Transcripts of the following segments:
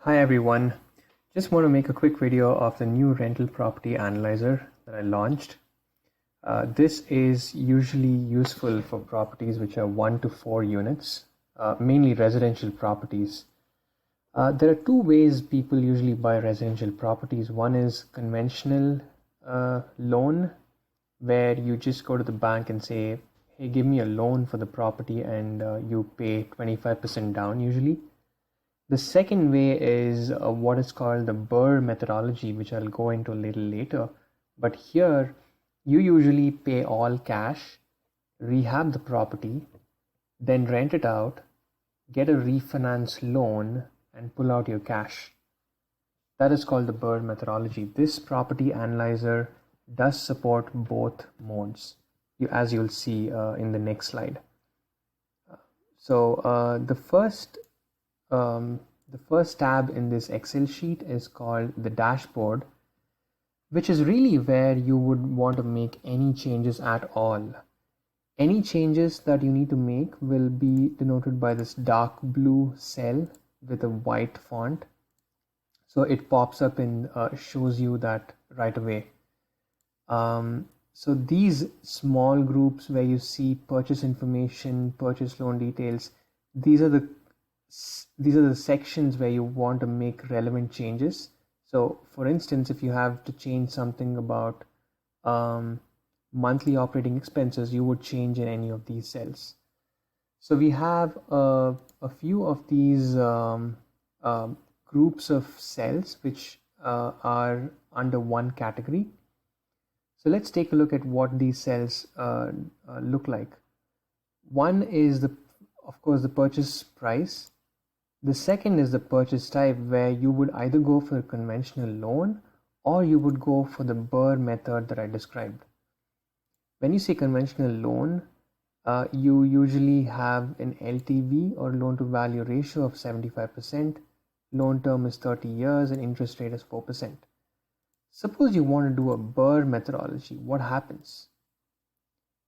Hi everyone, just want to make a quick video of the new rental property analyzer that I launched. This is usually useful for properties which are 1 to 4 units, mainly residential properties. There are two ways people usually buy residential properties. One is conventional loan, where you just go to the bank and say, hey, give me a loan for the property, and you pay 25% down usually. The second way is what is called the BRRRR methodology, which I'll go into a little later. But here, you usually pay all cash, rehab the property, then rent it out, get a refinance loan, and pull out your cash. That is called the BRRRR methodology. This property analyzer does support both modes, as you'll see in the next slide. So the first tab in this Excel sheet is called the dashboard, which is really where you would want to make any changes at all. Any changes that you need to make will be denoted by this dark blue cell with a white font. So it pops up and shows you that right away. So these small groups where you see purchase information, purchase loan details, these are the sections where you want to make relevant changes. So for instance, if you have to change something about monthly operating expenses, you would change in any of these cells. So we have a few of these groups of cells which are under one category. So let's take a look at what these cells look like. One is of course the purchase price. The second is the purchase type, where you would either go for a conventional loan or you would go for the BRRRR method that I described. When you say conventional loan, you usually have an LTV or loan to value ratio of 75%, loan term is 30 years, and interest rate is 4%. Suppose you want to do a BRRRR methodology, what happens?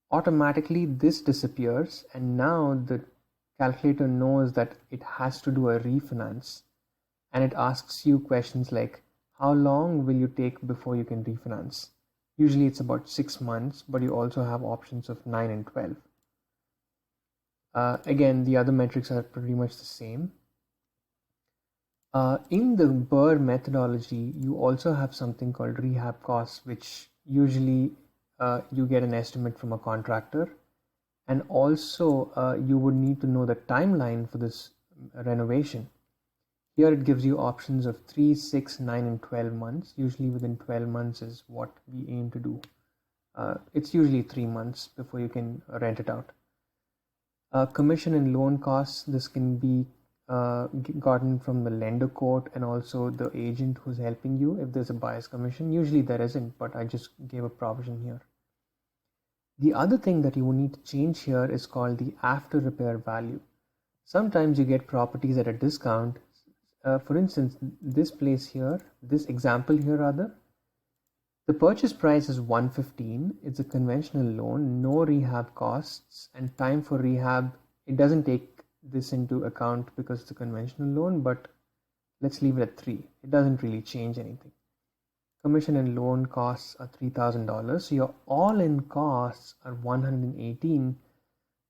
Automatically this disappears, and now the calculator knows that it has to do a refinance, and it asks you questions like, how long will you take before you can refinance? Usually it's about 6 months, but you also have options of 9 and 12. Again, the other metrics are pretty much the same. In the BRRRR methodology, you also have something called rehab costs, which usually you get an estimate from a contractor. And also you would need to know the timeline for this renovation. Here it gives you options of 3, 6, 9, and 12 months. Usually within 12 months is what we aim to do. It's usually 3 months before you can rent it out. Commission and loan costs, this can be gotten from the lender quote and also the agent who's helping you if there's a buyer's commission. Usually there isn't, but I just gave a provision here. The other thing that you will need to change here is called the after repair value. Sometimes you get properties at a discount. For instance, this example here rather, the purchase price is $115. It's a conventional loan, no rehab costs, and time for rehab, it doesn't take this into account because it's a conventional loan, but let's leave it at 3. It doesn't really change anything. Commission and loan costs are $3,000. So your all-in costs are $118,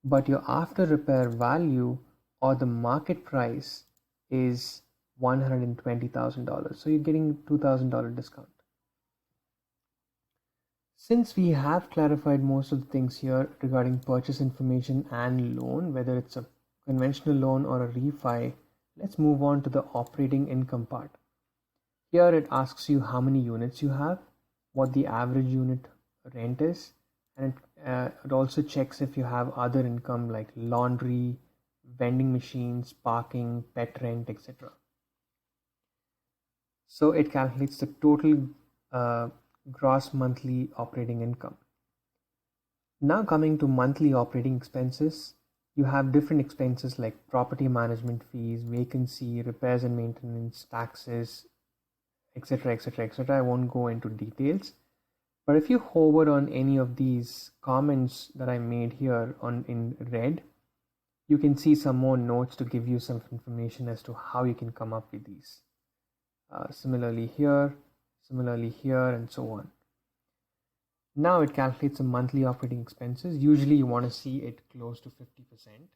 but your after repair value or the market price is $120,000. So you're getting $2,000 discount. Since we have clarified most of the things here regarding purchase information and loan, whether it's a conventional loan or a refi, let's move on to the operating income part. Here it asks you how many units you have, what the average unit rent is, and it also checks if you have other income like laundry, vending machines, parking, pet rent, etc. So it calculates the total gross monthly operating income. Now coming to monthly operating expenses, you have different expenses like property management fees, vacancy, repairs and maintenance, taxes, etc, etc, etc. I won't go into details, but if you hover on any of these comments that I made here in red, you can see some more notes to give you some information as to how you can come up with these. similarly here, and so on. Now it calculates the monthly operating expenses. Usually you want to see it close to 50%.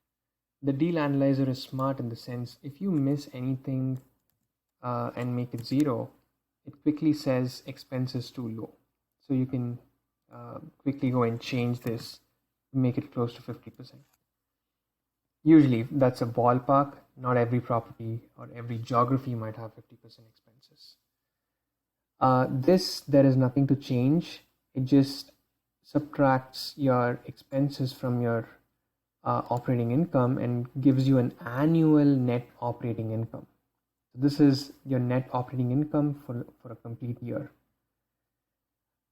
The deal analyzer is smart in the sense if you miss anything and make it zero, it quickly says expenses too low. So you can quickly go and change this to make it close to 50%. Usually that's a ballpark. Not every property or every geography might have 50% expenses. There is nothing to change. It just subtracts your expenses from your operating income and gives you an annual net operating income. So this is your net operating income for a complete year.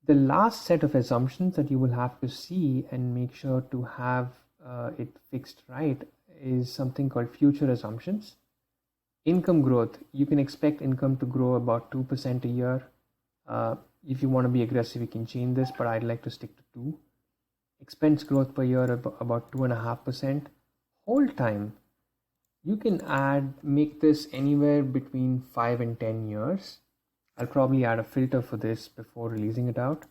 The last set of assumptions that you will have to see and make sure to have it fixed right is something called future assumptions. Income growth, you can expect income to grow about 2% a year. If you want to be aggressive, you can change this, but I'd like to stick to 2. Expense growth per year about 2.5%. Hold time, you can make this anywhere between 5 and 10 years. I'll probably add a filter for this before releasing it out,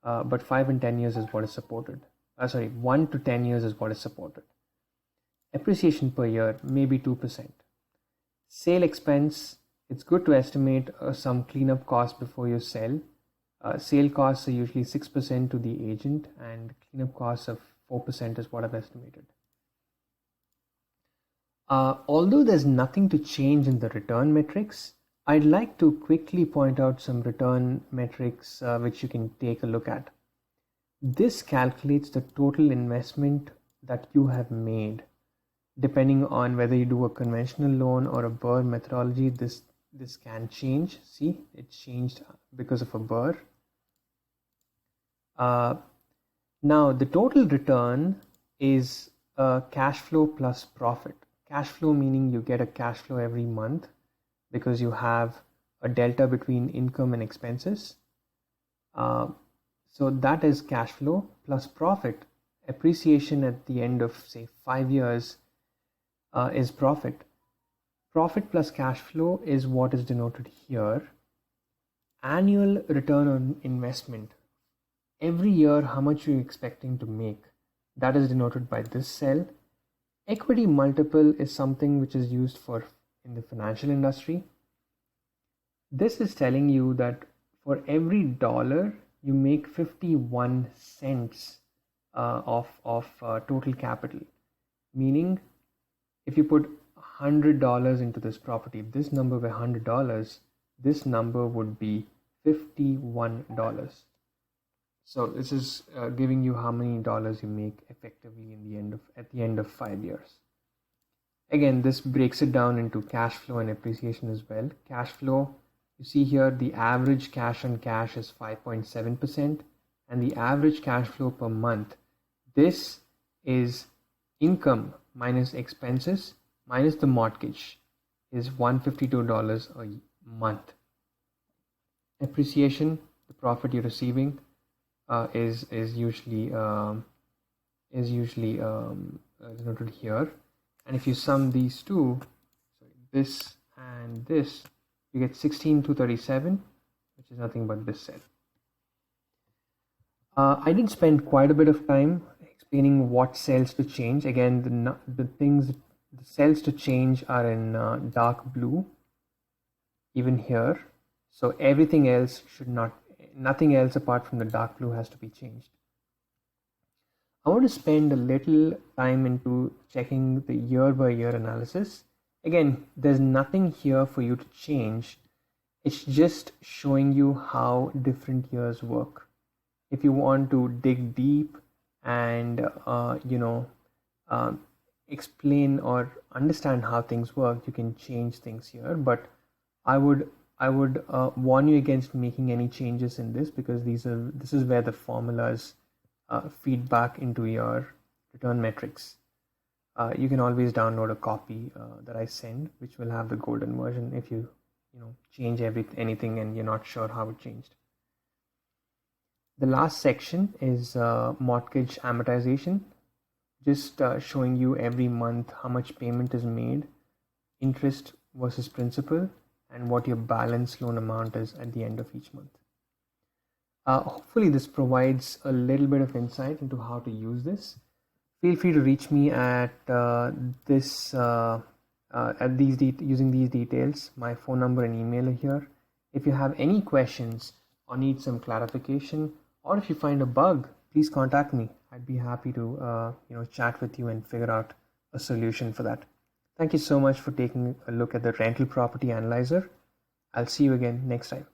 but 5 and 10 years is what is supported. 1 to 10 years is what is supported. Appreciation per year, maybe 2%. Sale expense, it's good to estimate some cleanup costs before you sell. Sale costs are usually 6% to the agent, and cleanup costs of 4% is what I've estimated. Although there's nothing to change in the return metrics, I'd like to quickly point out some return metrics which you can take a look at. This calculates the total investment that you have made. Depending on whether you do a conventional loan or a BRRRR methodology, this can change. See, it changed because of a BRRRR. Now the total return is cash flow plus profit. Cash flow meaning you get a cash flow every month because you have a delta between income and expenses. So that is cash flow plus profit. Appreciation at the end of say 5 years is profit. Profit plus cash flow is what is denoted here. Annual return on investment. Every year, how much you're expecting to make. That is denoted by this cell. Equity multiple is something which is used in the financial industry. This is telling you that for every dollar, you make 51 cents of total capital. Meaning, if you put $100 into this property, if this number were $100, this number would be $51. So this is giving you how many dollars you make effectively at the end of 5 years. Again, this breaks it down into cash flow and appreciation as well. Cash flow, you see here the average cash on cash is 5.7%, and the average cash flow per month. This is income minus expenses minus the mortgage is $152 a month. Appreciation, the profit you're receiving, is usually denoted here, and if you sum these two, this and this, you get 16,237, which is nothing but this cell. I did spend quite a bit of time explaining what cells to change. Again, the cells to change are in dark blue, even here. So everything else nothing else apart from the dark blue has to be changed. I want to spend a little time into checking the year by year analysis. Again, there's nothing here for you to change. It's just showing you how different years work. If you want to dig deep and explain or understand how things work, you can change things here. But I would warn you against making any changes in this, because this is where the formulas feed back into your return metrics. You can always download a copy that I send, which will have the golden version if you change anything and you're not sure how it changed. The last section is mortgage amortization, just showing you every month how much payment is made, interest versus principal, and what your balance loan amount is at the end of each month. Hopefully this provides a little bit of insight into how to use this. Feel free to reach me at using these details. My phone number and email are here. If you have any questions or need some clarification, or if you find a bug, please contact me. I'd be happy to chat with you and figure out a solution for that. Thank you so much for taking a look at the rental property analyzer. I'll see you again next time.